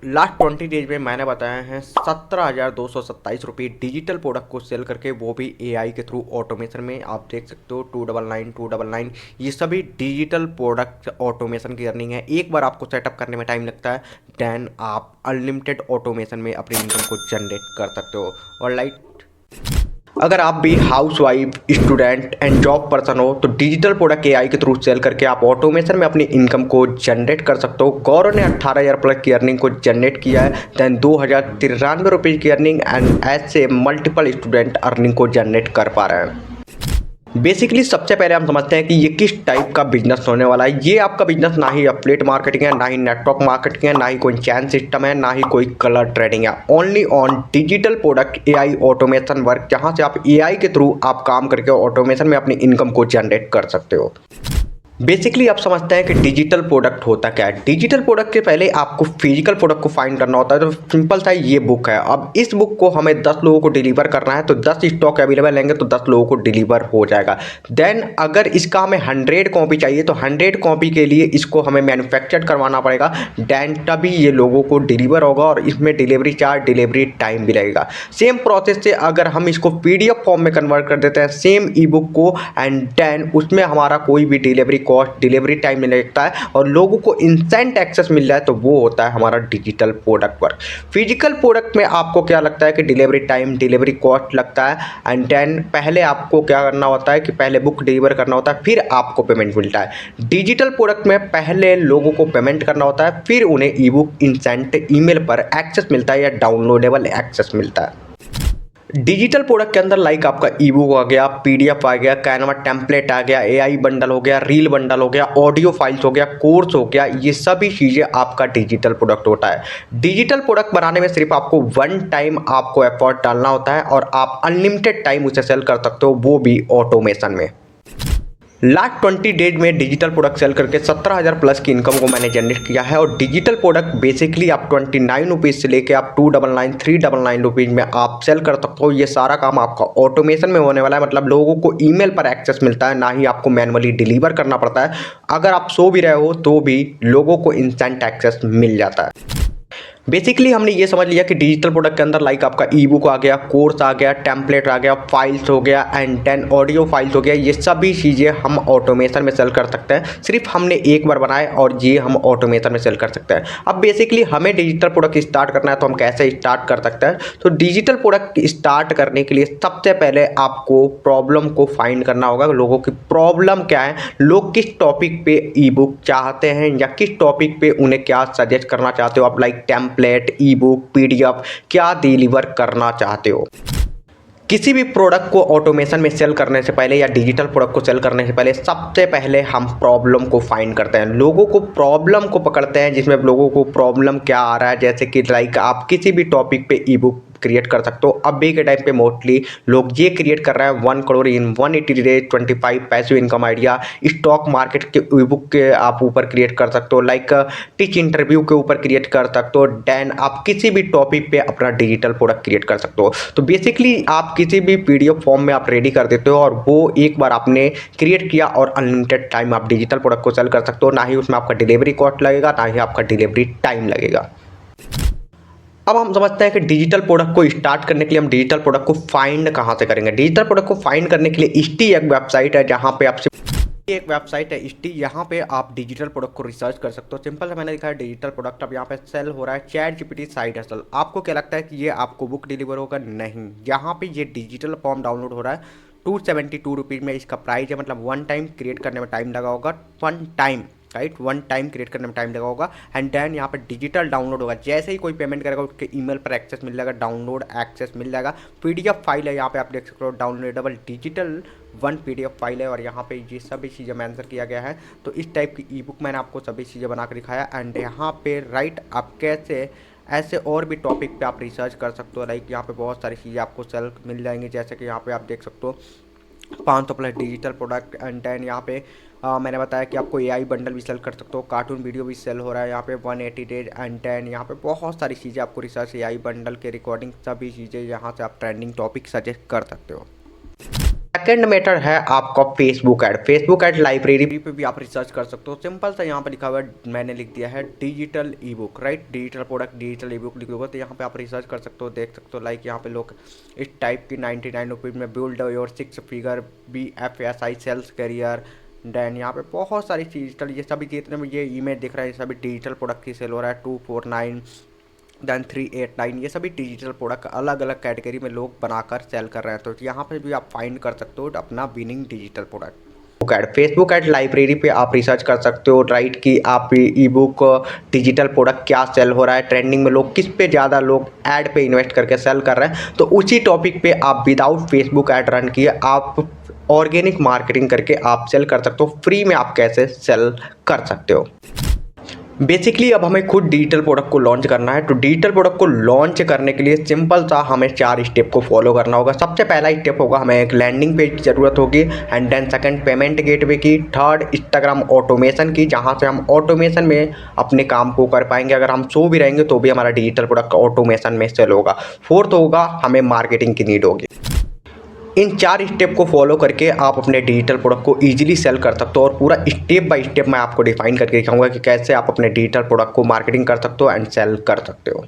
Last 20 days में मैंने बताया है 17,227 रुपये डिजिटल प्रोडक्ट को सेल करके, वो भी एआई के थ्रू ऑटोमेशन में। आप देख सकते हो 299 ये सभी डिजिटल प्रोडक्ट ऑटोमेशन की अर्निंग है। एक बार आपको सेटअप करने में टाइम लगता है, देन आप अनलिमिटेड ऑटोमेशन में अपनी इनकम को जनरेट कर सकते हो। और अगर आप भी house wife, student and job person हो तो डिजिटल प्रोडक्ट एआई के थ्रू सेल करके आप ऑटोमेशन में अपनी इनकम को जनरेट कर सकते हो। गौरव ने 18,000 प्लस की अर्निंग को जनरेट किया है, देन 2,093 की अर्निंग, एंड ऐसे मल्टीपल स्टूडेंट अर्निंग को जनरेट कर पा रहे हैं। बेसिकली सबसे पहले हम समझते हैं कि ये किस टाइप का बिजनेस होने वाला है। ये आपका बिजनेस ना ही एफिलिएट मार्केटिंग है, ना ही नेटवर्क मार्केटिंग है, ना ही कोई चैन सिस्टम है, ना ही कोई कलर ट्रेडिंग है। Only on digital product AI automation work, जहां से आप एआई के थ्रू आप काम करके ऑटोमेशन में अपनी इनकम को जनरेट कर सकते हो। बेसिकली आप समझते हैं कि डिजिटल प्रोडक्ट होता क्या है। डिजिटल प्रोडक्ट के पहले आपको फिजिकल प्रोडक्ट को फाइंड करना होता है। तो सिंपल सा ये बुक है। अब इस बुक को हमें 10 लोगों को डिलीवर करना है, तो 10 स्टॉक अवेलेबल लेंगे तो 10 लोगों को डिलीवर हो जाएगा। देन अगर इसका हमें 100 कॉपी चाहिए तो 100 कॉपी के लिए इसको हमें मैन्युफैक्चर करवाना पड़ेगा, देन तभी ये लोगों को डिलीवर होगा, और इसमें डिलीवरी चार्ज, डिलीवरी टाइम भी लगेगा। सेम प्रोसेस से अगर हम इसको पीडीएफ फॉर्म में कन्वर्ट कर देते हैं सेम ई बुक को, एंड देन उसमें हमारा कोई भी डिलीवरी कॉस्ट, डिलीवरी टाइम नहीं लगता है, और लोगों को इंस्टेंट एक्सेस मिल जाए, तो वो होता है हमारा digital product work. Physical product में आपको क्या लगता है कि डिलीवरी टाइम, डिलीवरी कॉस्ट लगता है, एंड देन पहले आपको क्या करना होता है कि पहले बुक डिलीवर करना होता है, फिर आपको पेमेंट मिलता है। डिजिटल प्रोडक्ट में पहले लोगों को पेमेंट करना होता है, फिर उन्हें ई बुक इंस्टेंट ईमेल पर एक्सेस मिलता है या डाउनलोडेबल एक्सेस मिलता है। डिजिटल प्रोडक्ट के अंदर लाइक आपका ई बुक आ गया, पीडीएफ आ गया, कैनवा टेम्पलेट आ गया, एआई बंडल हो गया, रील बंडल हो गया, ऑडियो फाइल्स हो गया, कोर्स हो गया, ये सभी चीज़ें आपका डिजिटल प्रोडक्ट होता है। डिजिटल प्रोडक्ट बनाने में सिर्फ आपको वन टाइम आपको एफर्ट डालना होता है, और आप अनलिमिटेड टाइम उसे सेल कर सकते हो, वो भी ऑटोमेशन में। लास्ट 20 डेज में डिजिटल प्रोडक्ट सेल करके 17,000 प्लस की इनकम को मैंने जनरेट किया है। और डिजिटल प्रोडक्ट बेसिकली आप 29 रुपीज़ से लेके आप 299 399 रुपीज़ में आप सेल कर सकते हो। ये सारा काम आपका ऑटोमेशन में होने वाला है, मतलब लोगों को ईमेल पर एक्सेस मिलता है, ना ही आपको मैनुअली डिलीवर करना पड़ता है। अगर आप सो भी रहे हो तो भी लोगों को इंस्टेंट एक्सेस मिल जाता है। बेसिकली हमने ये समझ लिया कि डिजिटल प्रोडक्ट के अंदर लाइक आपका ई बुक आ गया, कोर्स आ गया, टेम्पलेट आ गया, फाइल्स हो गया, एंड देन ऑडियो फाइल्स हो गया, ये सभी चीज़ें हम ऑटोमेशन में सेल कर सकते हैं। सिर्फ हमने एक बार बनाए और ये हम ऑटोमेशन में सेल कर सकते हैं। अब बेसिकली हमें डिजिटल प्रोडक्ट स्टार्ट करना है, तो हम कैसे स्टार्ट कर सकते हैं। तो डिजिटल प्रोडक्ट स्टार्ट करने के लिए सबसे पहले आपको प्रॉब्लम को फाइंड करना होगा। लोगों की प्रॉब्लम क्या है, लोग किस टॉपिक पे ई बुक चाहते हैं, या किस टॉपिक पे उन्हें क्या सजेस्ट करना चाहते हो आप, लाइक टेम्पलेट, ई बुक, पीडीएफ, क्या डिलीवर करना चाहते हो। किसी भी प्रोडक्ट को ऑटोमेशन में सेल करने से पहले या डिजिटल प्रोडक्ट को सेल करने से पहले सबसे पहले हम प्रॉब्लम को फाइंड करते हैं। लोगों को प्रॉब्लम को पकड़ते हैं, जिसमें लोगों को प्रॉब्लम क्या आ रहा है। जैसे कि लाइक आप किसी भी टॉपिक पे ई बुक क्रिएट कर सकते हो। अभी के टाइम पे मोस्टली लोग ये क्रिएट कर रहे हैं 1 crore in 180 days 25 passive income idea. Stock market के ई बुक के आप ऊपर क्रिएट कर सकते हो, लाइक टिच इंटरव्यू के ऊपर क्रिएट कर सकते हो। देन आप किसी भी टॉपिक पे अपना डिजिटल प्रोडक्ट क्रिएट कर सकते हो। तो बेसिकली आप किसी भी पीडीएफ फॉर्म में आप रेडी कर देते हो, और वो एक बार आपने क्रिएट किया और अनलिमिटेड टाइम आप डिजिटल प्रोडक्ट को सेल कर सकते हो। ना ही उसमें आपका डिलीवरी कॉस्ट लगेगा, ना ही आपका डिलीवरी टाइम लगेगा। अब हम समझते हैं कि डिजिटल प्रोडक्ट को स्टार्ट करने के लिए हम डिजिटल प्रोडक्ट को फाइंड कहाँ से करेंगे। डिजिटल प्रोडक्ट को फाइंड करने के लिए इष्टी एक वेबसाइट है, जहाँ पे आप एक वेबसाइट है इष्टी, यहाँ पे आप डिजिटल प्रोडक्ट को रिसर्च कर सकते हो। सिंपल से मैंने लिखा है डिजिटल प्रोडक्ट। अब यहाँ पे सेल हो रहा है चैट जीपीटी साइड हसल। आपको क्या लगता है कि ये आपको बुक डिलीवर होगा? नहीं, यहाँ पे ये डिजिटल फॉर्म डाउनलोड हो रहा है 272 रुपीज़ में इसका प्राइस है। मतलब वन टाइम क्रिएट करने में टाइम लगा होगा, वन टाइम क्रिएट करने में टाइम लगा होगा, एंड देन यहाँ पे डिजिटल डाउनलोड होगा। जैसे ही कोई पेमेंट करेगा उसके ईमेल पर एक्सेस मिल जाएगा, डाउनलोड एक्सेस मिल जाएगा। पीडीएफ फाइल है, यहाँ पे आप देख सकते हो डाउनलोडेबल डिजिटल 1 पीडीएफ फाइल है, और यहाँ पे ये सभी चीज़ें मेंशन किया गया है। तो इस टाइप की ई बुक मैंने आपको सभी चीज़ें बना कर दिखाया। एंड यहाँ पे राइट आप कैसे ऐसे और भी टॉपिक पे आप रिसर्च कर सकते हो। लाइक यहाँ पे बहुत सारी चीज़ें आपको सेल मिल जाएंगी, जैसे कि यहाँ पे आप देख सकते हो 500 plus digital product. And then यहाँ पे मैंने बताया कि आपको एआई बंडल भी सेल कर सकते हो, कार्टून वीडियो भी सेल हो रहा है यहाँ पे 180 डेज। एंड देन यहाँ पे बहुत सारी चीज़ें आपको रिसर्च, एआई बंडल के रिकॉर्डिंग, सभी चीज़ें यहाँ से आप ट्रेंडिंग टॉपिक सजेस्ट कर सकते हो। सेकंड मेथड है आपका Facebook ad. Facebook ad library पे भी आप रिसर्च कर सकते हो। सिंपल सा यहाँ पे लिखा हुआ है, मैंने लिख दिया है digital e book, right, digital product digital e book लिख दोगे तो यहाँ पे आप रिसर्च कर सकते हो, देख सकते हो। लाइक यहाँ पे लोग इस टाइप की 99 रुपीज़ में build your 6 figure BFSI sales career, then यहाँ पे बहुत सारी डिजिटल, ये सभी जितने में ये इमेज दिख रहा है ये सभी डिजिटल प्रोडक्ट की सेल हो रहा है। 249 देन 389, ये सभी डिजिटल प्रोडक्ट अलग अलग कैटेगरी में लोग बनाकर सेल कर रहे हैं। तो यहाँ पे भी आप फाइंड कर सकते हो अपना winning digital product. Facebook ad library पे आप रिसर्च कर सकते हो, राइट, कि आप ई बुक डिजिटल प्रोडक्ट क्या सेल हो रहा है, ट्रेंडिंग में लोग किस पे ज़्यादा लोग ऐड पे इन्वेस्ट करके सेल कर रहे हैं। तो उसी टॉपिक पे आप विदाउट फेसबुक ऐड रन किए आप ऑर्गेनिक मार्केटिंग करके आप सेल कर सकते हो। फ्री में आप कैसे सेल कर सकते हो। बेसिकली अब हमें खुद डिजिटल प्रोडक्ट को लॉन्च करना है। तो डिजिटल प्रोडक्ट को लॉन्च करने के लिए सिंपल सा हमें 4 स्टेप को फॉलो करना होगा। सबसे पहला स्टेप होगा, हमें एक लैंडिंग पेज की ज़रूरत होगी, and then second payment gateway की, थर्ड इंस्टाग्राम ऑटोमेशन की, जहां से हम ऑटोमेशन में अपने काम को कर पाएंगे। अगर हम सो भी रहेंगे तो भी हमारा डिजिटल प्रोडक्ट ऑटोमेशन में सेल होगा। फोर्थ होगा, हमें मार्केटिंग की नीड होगी। इन 4 स्टेप को फॉलो करके आप अपने डिजिटल प्रोडक्ट को इजीली सेल कर सकते हो, और पूरा स्टेप बाय स्टेप मैं आपको डिफाइन करके दिखाऊंगा कि कैसे आप अपने डिजिटल प्रोडक्ट को मार्केटिंग कर सकते हो एंड सेल कर सकते हो।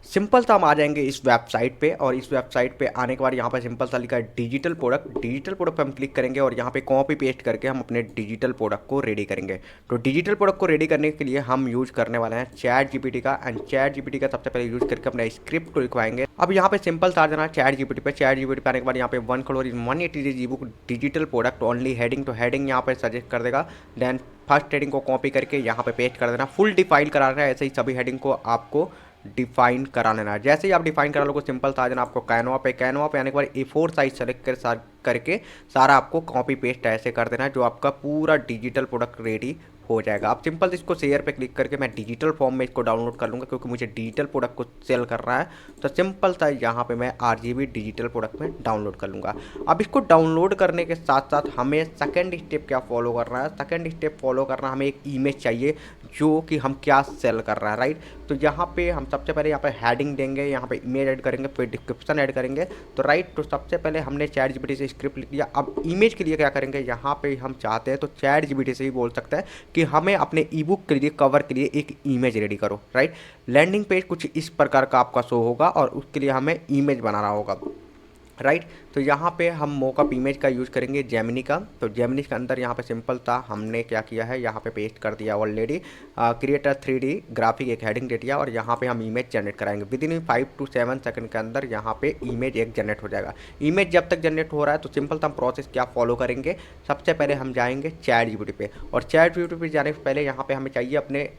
सिंपल सा हम आ जाएंगे इस वेबसाइट पे, और इस वेबसाइट पे आने के बाद यहाँ पर सिंपल सा लिखा है डिजिटल प्रोडक्ट। डिजिटल प्रोडक्ट पे हम क्लिक करेंगे और यहाँ पे कॉपी पेस्ट करके हम अपने डिजिटल प्रोडक्ट को रेडी करेंगे। तो डिजिटल प्रोडक्ट को रेडी करने के लिए हम यूज़ करने वाले हैं चैट जीपीटी का, एंड चैट जीपीटी का सबसे पहले यूज़ करके अपना स्क्रिप्ट को लिखवाएंगे। अब यहाँ पे सिंपल सा आ जाना चैट जीपीटी पे। चैट जीपीटी पे आने के बाद यहाँ पे 1 करोड़ 180 जी book digital product only heading, तो हेडिंग यहाँ पे सजेस्ट कर देगा। देन फर्स्ट हेडिंग को कॉपी करके यहाँ पे पेस्ट कर देना। फुल डिफाइन करा रहा है, ऐसे ही सभी हेडिंग को आपको डिफाइन करा लेना है। जैसे ही आप डिफाइन करा लोगे सिंपल था जाना आपको कैनवा पे आने के बाद A4 साइज सेलेक्ट करके सारा आपको कॉपी पेस्ट ऐसे कर देना है, जो आपका पूरा डिजिटल प्रोडक्ट रेडी हो जाएगा। आप सिंपल इसको शेयर पे क्लिक करके मैं डिजिटल फॉर्म में इसको डाउनलोड कर लूँगा, क्योंकि मुझे डिजिटल प्रोडक्ट को सेल कर रहा है। तो सिंपल सा यहाँ पे मैं RGB डिजिटल प्रोडक्ट में डाउनलोड कर लूँगा। अब इसको डाउनलोड करने के साथ साथ हमें सेकंड स्टेप क्या फॉलो करना है, सेकंड स्टेप फॉलो करना, हमें एक इमेज चाहिए जो कि हम क्या सेल कर रहा है, राइट। तो यहाँ पे हम सबसे पहले यहाँ पे हेडिंग देंगे, यहाँ पे इमेज ऐड करेंगे, फिर डिस्क्रिप्शन ऐड करेंगे। तो राइट, तो सबसे पहले हमने चैट जीपीटी से स्क्रिप्ट लिख लिया। अब इमेज के लिए क्या करेंगे, यहाँ पे हम चाहते हैं तो चैट जीपीटी से ही बोल सकते हैं कि हमें अपने ई बुक के लिए कवर के लिए एक इमेज रेडी करो, राइट। लैंडिंग पेज कुछ इस प्रकार का आपका शो होगा और उसके लिए हमें इमेज बनाना होगा, राइट। तो यहाँ पे हम मोकअप इमेज का यूज़ करेंगे जेमिनी का। तो जेमिनी के अंदर यहाँ पे सिंपल था, हमने क्या किया है, यहाँ पे पेस्ट कर दिया ऑलरेडी क्रिएटर 3D ग्राफिक, एक हेडिंग दे दिया, और यहाँ पे हम इमेज जनरेट कराएंगे। विद इन 5 to 7 सेकंड के अंदर यहाँ पे इमेज एक जनरेट हो जाएगा। इमेज जब तक जनरेट हो रहा है तो सिंपल सा हम प्रोसेस क्या फॉलो करेंगे, सबसे पहले हम जाएंगे चैट जीपीटी पे, और चैट जीपीटी पे जाने से पहले यहाँ पे हमें चाहिए अपने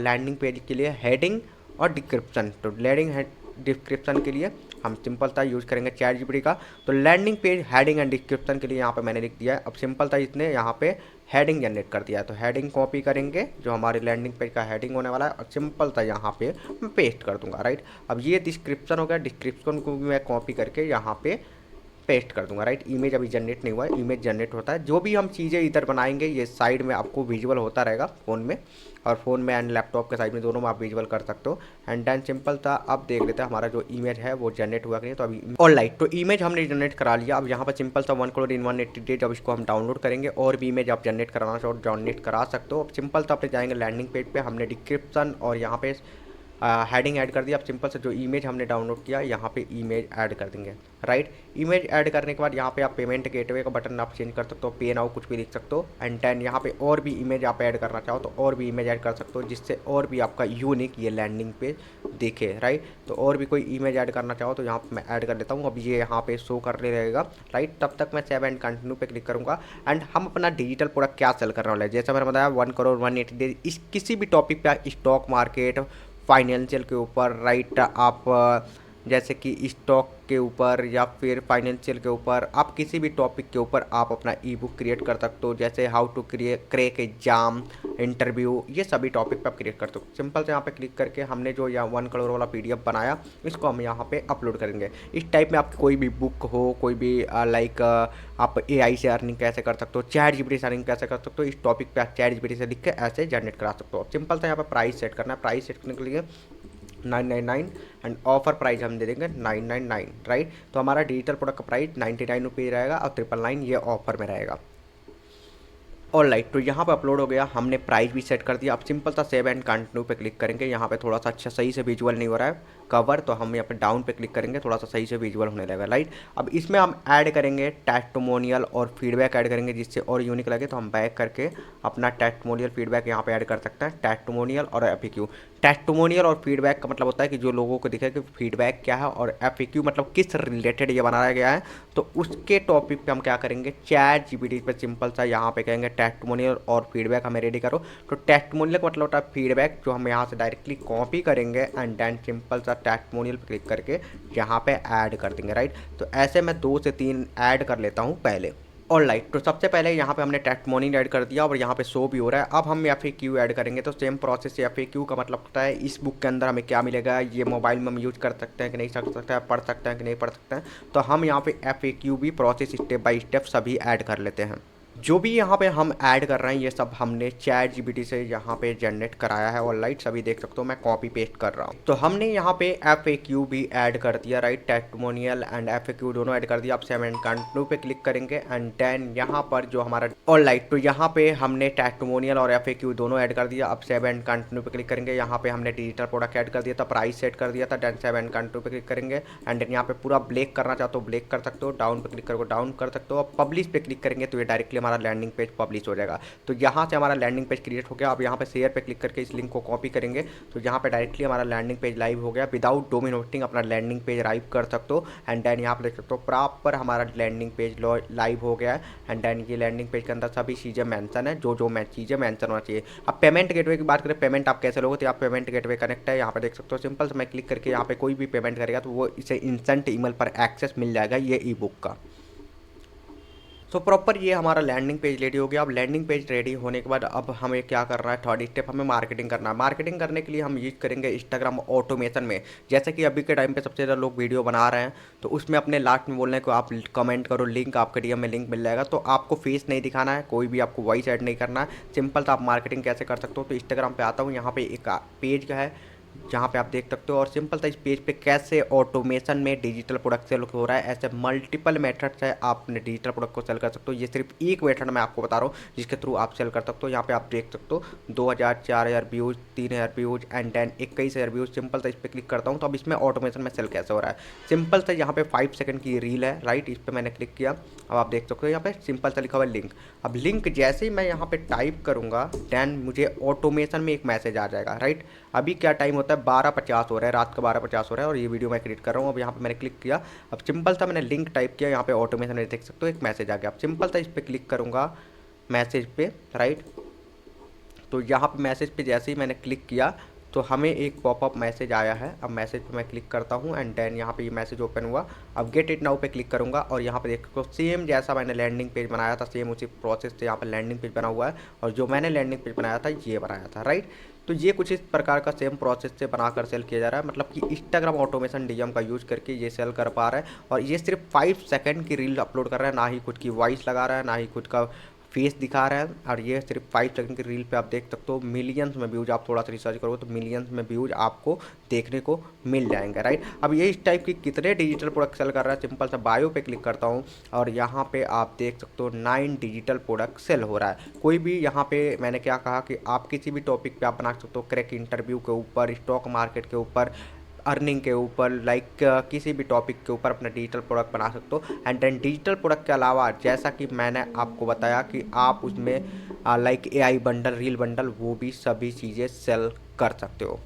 लैंडिंग पेज के लिए हेडिंग और डिस्क्रिप्शन। तो लैंडिंग डिस्क्रिप्शन के लिए हम सिंपल सा यूज़ करेंगे चैट जीपीटी का। तो landing page heading and description के लिए यहाँ पे मैंने लिख दिया है। अब सिंपल सा इसने यहाँ पे हेडिंग जनरेट कर दिया है, तो हेडिंग कॉपी करेंगे जो हमारे लैंडिंग पेज का हेडिंग होने वाला है, और सिंपल सा यहाँ पे मैं पेस्ट कर दूंगा, राइट। अब ये डिस्क्रिप्शन हो गया, डिस्क्रिप्शन को भी मैं कॉपी करके यहाँ पे पेस्ट कर दूंगा, राइट। इमेज अभी जनरेट नहीं हुआ है, इमेज जनरेट होता है। जो भी हम चीज़ें इधर बनाएंगे ये साइड में आपको विजुअल होता रहेगा फ़ोन में, और फ़ोन में एंड लैपटॉप के साइड में दोनों में आप विजुअल कर सकते हो। एंड देन सिंपल था, अब देख लेते हैं हमारा जो इमेज है वो जनरेट हुआ कि नहीं। तो अभी ऑलराइट, तो इमेज हमने जनरेट करा लिया। अब यहाँ पर सिंपल सा 1 करोड़ 180 डेज, अब इसको हम डाउनलोड करेंगे, और भी इमेज आप जनरेट कराना चाहो डाउनलोड करा सकते हो। अब सिंपल सा अपने जाएंगे लैंडिंग पेज पे, हमने डिस्क्रिप्शन और यहाँ पे हेडिंग ऐड कर दिया। अब सिंपल से जो इमेज हमने डाउनलोड किया यहाँ पे इमेज ऐड कर देंगे, राइट। इमेज ऐड करने के बाद यहाँ पे आप पेमेंट गेटवे का बटन आप चेंज कर सकते हो, पे नाउ कुछ भी लिख सकते हो। एंड देन यहाँ पे और भी इमेज आप ऐड करना चाहो तो और भी इमेज ऐड कर सकते हो, जिससे और भी आपका यूनिक ये लैंडिंग पेज दिखे, राइट। तो और भी कोई इमेज ऐड करना चाहो तो यहाँ पर मैं ऐड कर लेता हूँ। अब ये यहाँ पे शो करने रहेगा, राइट। तब तक मैं सेव एंड कंटिन्यू पे क्लिक करूँगा। एंड हम अपना डिजिटल प्रोडक्ट क्या सेल करने वाले हैं, जैसे मैंने बताया 1 करोड़ 180 डेज, इस किसी भी टॉपिक पे, स्टॉक मार्केट, फाइनेंशियल के ऊपर, राइट, आप जैसे कि स्टॉक के ऊपर या फिर फाइनेंशियल के ऊपर, आप किसी भी टॉपिक के ऊपर आप अपना ई बुक क्रिएट कर सकते हो। जैसे how to crack exam, interview, ये सभी टॉपिक पे आप क्रिएट कर सकते हो। सिंपल से यहाँ पे क्लिक करके हमने जो यहाँ 1 करोड़ वाला PDF बनाया, इसको हम यहाँ पे अपलोड करेंगे। इस टाइप में आपकी कोई भी बुक हो, कोई भी लाइक आप AI से अर्निंग कैसे कर सकते हो, चैट जीपीटी से अर्निंग कैसे कर सकते हो, इस टॉपिक पे आप चैट जीपीटी से लिख के ऐसे जनरेट करा सकते हो। सिंपल से यहाँ पे प्राइस सेट करना है। प्राइस सेट करने के लिए 999 एंड ऑफर प्राइस हम दे देंगे 999, राइट। तो हमारा डिजिटल प्रोडक्ट का प्राइस 99 रुपीज़ रहेगा और 999 ये ऑफर में रहेगा। ऑलराइट, तो यहाँ पे अपलोड हो गया, हमने प्राइस भी सेट कर दिया। अब सिंपल सा सेव एंड कंटिन्यू पे क्लिक करेंगे। यहाँ पे थोड़ा सा अच्छा सही से विजुअल नहीं हो रहा है कवर, तो हम यहाँ पे डाउन पे क्लिक करेंगे, थोड़ा सा सही से विजुअल होने लगेगा, राइट। अब इसमें हम ऐड करेंगे टेस्टिमोनियल और फीडबैक ऐड करेंगे, जिससे और यूनिक लगे। तो हम बैक करके अपना टेस्टिमोनियल फीडबैक यहाँ पे ऐड कर सकते हैं। टेस्टिमोनियल और एफएक्यू, टेस्टिमोनियल और फीडबैक का मतलब होता है कि जो लोगों को दिखे कि फीडबैक क्या है, और एफएक्यू मतलब किस रिलेटेड ये बनाया गया है। तो उसके टॉपिक पे हम क्या करेंगे, चैट जीपीटी पे सिंपल सा यहाँ पे कहेंगे टेस्टिमोनियल और फीडबैक हमें रेडी करो। तो टेस्टिमोनियल का मतलब होता है फीडबैक, जो हम यहाँ से डायरेक्टली कॉपी करेंगे एंड देन सिंपल सा टेस्टिमोनियल पे क्लिक करके यहाँ पे ऐड कर देंगे, राइट। तो ऐसे मैं 2 से 3 ऐड कर लेता हूँ पहले। ऑलराइट, तो सबसे पहले यहाँ पे हमने टेस्टिमोनियल ऐड कर दिया और यहाँ पे शो भी हो रहा है। अब हम एफएक्यू ऐड करेंगे। तो सेम प्रोसेस, एफएक्यू का मतलब होता है इस बुक के अंदर हमें क्या मिलेगा, ये मोबाइल में हम यूज कर सकते हैं कि नहीं कर सकते हैं, पढ़ सकते हैं कि नहीं पढ़ सकते हैं। तो हम यहाँ पे एफएक्यू भी प्रोसेस स्टेप बाय स्टेप सभी ऐड कर लेते हैं। जो भी यहाँ पे हम ऐड कर रहे हैं ये सब हमने चैट जीपीटी से यहाँ पे जनरेट कराया है। ऑलराइट, सभी देख सकते हो, मैं कॉपी पेस्ट कर रहा हूँ। तो हमने यहाँ पे एफएक्यू भी ऐड कर दिया, राइट। टेस्टिमोनियल एंड एफएक्यू दोनों ऐड कर दिया। अब सेव एंड कंटिन्यू पे क्लिक करेंगे एंड देन यहाँ पर जो हमारा ऑलराइट, तो यहाँ पे हमने टेस्टिमोनियल और एफएक्यू दोनों ऐड कर दिया। अब सेव एंड कंटिन्यू पे क्लिक करेंगे। यहाँ पे हमने डिजिटल प्रोडक्ट ऐड कर दिया था, प्राइस सेट कर दिया था। देन सेव एंड कंटिन्यू पे क्लिक करेंगे एंड देन यहाँ पे पूरा ब्लैक करना चाहते हो ब्लैक कर सकते हो, डाउन पे क्लिक करो डाउन कर सकते हो। अब पब्लिश पे क्लिक करेंगे तो ये डायरेक्टली हमारा लैंडिंग पेज पब्लिश हो जाएगा। तो यहाँ से हमारा लैंडिंग पेज क्रिएट हो गया। अब यहाँ पे शेयर पे क्लिक करके इस लिंक को कॉपी करेंगे तो यहाँ पे डायरेक्टली हमारा लैंडिंग पेज लाइव हो गया। विदाउट डोमेन होस्टिंग अपना लैंडिंग पेज लाइव कर सकते हो एंड देन यहाँ पे देख सकते हो प्रॉपर हमारा लैंडिंग पेज लाइव हो गया है एंड देन ये लैंडिंग पेज के अंदर सभी चीज़ें मेंशन है, जो चीज़ें मेंशन होना चाहिए। अब पेमेंट गेटवे की बात करें, पेमेंट आप कैसे लोगे, तो आप पेमेंट गेटवे कनेक्ट है, यहाँ पे देख सकते हो। सिंपल से मैं क्लिक करके यहाँ पे कोई भी पेमेंट करेगा तो वो इसे इंस्टेंट ईमेल पर एक्सेस मिल जाएगा ये ई बुक का। तो प्रॉपर ये हमारा लैंडिंग पेज रेडी हो गया। अब लैंडिंग पेज रेडी होने के बाद अब हमें क्या करना है, थर्ड स्टेप हमें मार्केटिंग करना है। मार्केटिंग करने के लिए हम यूज करेंगे इंस्टाग्राम ऑटोमेशन में। जैसे कि अभी के टाइम पे सबसे ज़्यादा लोग वीडियो बना रहे हैं, तो उसमें अपने लास्ट में बोलने को आप कमेंट करो लिंक, आपके डीएम में लिंक मिल जाएगा। तो आपको फेस नहीं दिखाना है, कोई भी आपको वॉइस ऐड नहीं करना है। सिंपल सा आप मार्केटिंग कैसे कर सकते हो, तो इंस्टाग्राम पर आता हूँ, यहाँ पर एक पेज का है जहाँ पे आप देख सकते हो। और सिंपल सा इस पेज पे कैसे ऑटोमेशन में डिजिटल प्रोडक्ट सेल हो रहा है, ऐसे मल्टीपल मेथड्स है आप अपने डिजिटल प्रोडक्ट को सेल कर सकते हो। ये सिर्फ एक मेथड मैं आपको बता रहा हूँ जिसके थ्रू आप सेल कर सकते हो। यहाँ पे आप देख सकते हो 2000, 4000 views, 3000 views and then 21000 views. Simple सा इस पर क्लिक करता हूँ तो अब इसमें ऑटोमेशन में सेल कैसे हो रहा है। सिंपल सा यहाँ पे 5 सेकंड की रील है, राइट। इस पर मैंने क्लिक किया, अब आप देख सकते हो यहाँ पे सिंपल सा लिखा हुआ है लिंक। अब लिंक जैसे ही मैं यहाँ पे टाइप करूँगा देन मुझे ऑटोमेशन में एक मैसेज आ जाएगा, राइट। अभी क्या टाइम होता है, 12:50 हो रहा है, रात का 12:50 हो रहा है और ये वीडियो मैं क्रिएट कर रहा हूँ। अब यहाँ पे मैंने क्लिक किया, अब सिंपल सा मैंने लिंक टाइप किया, यहाँ पे ऑटोमेशन में देख सकते हो एक मैसेज आ गया। अब सिंपल सा इस पर क्लिक करूँगा मैसेज पे, राइट। तो यहाँ पे मैसेज पे जैसे ही मैंने क्लिक किया तो हमें एक पॉपअप मैसेज आया है। अब मैसेज पे मैं क्लिक करता हूँ एंड देन यहाँ पे ये मैसेज ओपन हुआ। अब गेट इट नाउ पे क्लिक करूँगा और यहाँ पे देखो सेम जैसा मैंने लैंडिंग पेज बनाया था, सेम उसी प्रोसेस से यहाँ पर लैंडिंग पेज बना हुआ है और जो मैंने लैंडिंग पेज बनाया था ये बनाया था, राइट। तो ये कुछ इस प्रकार का सेम प्रोसेस से बनाकर सेल किया जा रहा है, मतलब कि इंस्टाग्राम ऑटोमेशन डीएम का यूज़ करके ये सेल कर पा रहा है। और ये सिर्फ 5 सेकंड की रील अपलोड कर रहा है, ना ही खुद की वॉइस लगा रहा है, ना ही खुद का फेस दिखा रहा है। और ये सिर्फ 5 सेकंड की रील पे आप देख सकते हो मिलियंस में व्यूज, आप थोड़ा सा रिसर्च करोगे तो मिलियंस में व्यूज आपको देखने को मिल जाएंगे, राइट। अब ये इस टाइप की कितने डिजिटल प्रोडक्ट सेल कर रहा है, सिंपल सा बायो पे क्लिक करता हूँ और यहाँ पे आप देख सकते हो 9 डिजिटल प्रोडक्ट सेल हो रहा है। कोई भी यहाँ पे मैंने क्या कहा कि आप किसी भी टॉपिक पे आप बना सकते हो, क्रैक इंटरव्यू के ऊपर, स्टॉक मार्केट के ऊपर, अर्निंग के ऊपर, लाइक किसी भी टॉपिक के ऊपर अपना डिजिटल प्रोडक्ट बना सकते हो। एंड देन डिजिटल प्रोडक्ट के अलावा जैसा कि मैंने आपको बताया कि आप उसमें like AI bundle, reel bundle, वो भी सभी चीज़ें सेल कर सकते हो।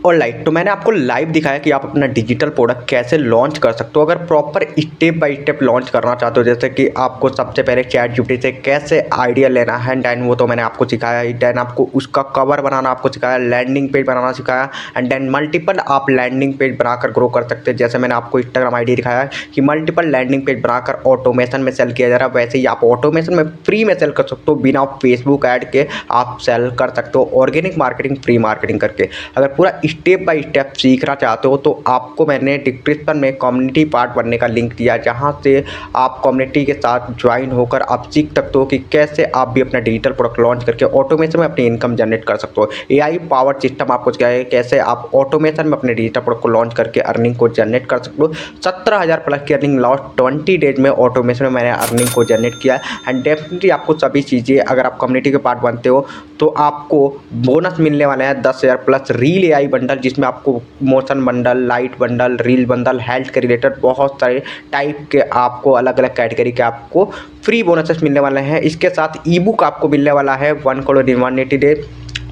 ऑलराइट, तो मैंने आपको लाइव दिखाया कि आप अपना डिजिटल प्रोडक्ट कैसे लॉन्च कर सकते हो। अगर proper step by step launch करना चाहते हो, जैसे कि आपको सबसे पहले चैट जीपीटी से कैसे आइडिया लेना है, देन वो तो मैंने आपको सिखाया ही, देन आपको उसका कवर बनाना आपको सिखाया, लैंडिंग पेज बनाना सिखाया एंड देन मल्टीपल आप लैंडिंग पेज बनाकर ग्रो कर सकते हैं। जैसे मैंने आपको इंस्टाग्राम आईडी दिखाया कि मल्टीपल लैंडिंग पेज बनाकर ऑटोमेशन में सेल किया जा रहा है, वैसे ही आप ऑटोमेशन में फ्री में सेल कर सकते हो। बिना फेसबुक ऐड के आप सेल कर सकते हो, ऑर्गेनिक मार्केटिंग, फ्री मार्केटिंग करके। अगर पूरा स्टेप बाय स्टेप सीखना चाहते हो तो आपको मैंने डिस्क्रिप्शन में कम्युनिटी पार्ट बनने का लिंक दिया, जहाँ से आप कम्युनिटी के साथ ज्वाइन होकर आप सीख सकते हो कि कैसे आप भी अपना डिजिटल प्रोडक्ट लॉन्च करके ऑटोमेशन में अपनी इनकम जनरेट कर सकते हो। एआई पावर सिस्टम आपको सिखाएगा कैसे आप ऑटोमेशन में अपने डिजिटल प्रोडक्ट को लॉन्च करके अर्निंग को जनरेट कर सकते हो। 17,000 प्लस की अर्निंग लास्ट 20 डेज में ऑटोमेशन में मैंने अर्निंग को जनरेट किया है। एंड डेफिनेटली आपको सभी चीज़ें, अगर आप कम्युनिटी के पार्ट बनते हो तो आपको बोनस मिलने वाले हैं 10,000 प्लस रील एआई बंडल, जिसमें आपको motion bundle, light bundle, reel bundle, health के रिलेटेड बहुत सारे टाइप के आपको अलग अलग कैटेगरी के आपको फ्री बोनसेस मिलने वाले हैं। इसके साथ ई बुक आपको मिलने वाला है 1 crore in 180 days,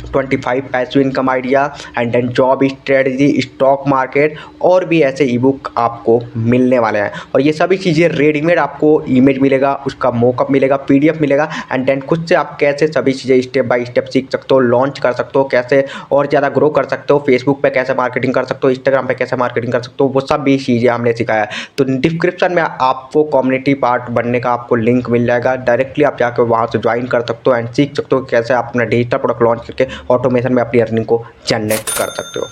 25 passive income idea and then job strategy, stock market और भी ऐसे ई बुक आपको मिलने वाले हैं। और ये सभी चीज़ें रेडीमेड आपको इमेज मिलेगा, उसका मोकअप मिलेगा, पीडीएफ मिलेगा एंड देन खुद से आप कैसे सभी चीज़ें स्टेप बाय स्टेप सीख सकते हो, लॉन्च कर सकते हो, कैसे और ज़्यादा ग्रो कर सकते हो, फेसबुक पे कैसे मार्केटिंग कर सकते हो, इंस्टाग्राम पे कैसे मार्केटिंग कर सकते हो, वो सब भी चीज़ें हमने सिखाया है। तो डिस्क्रिप्शन में आपको कम्युनिटी पार्ट बनने का आपको लिंक मिल जाएगा, डायरेक्टली आप जाकर वहाँ से ज्वाइन कर सकते हो एंड सीख सकते हो कैसे आप अपना डिजिटल प्रोडक्ट लॉन्च करके ऑटोमेशन में अपनी अर्निंग को जनरेट कर सकते हो।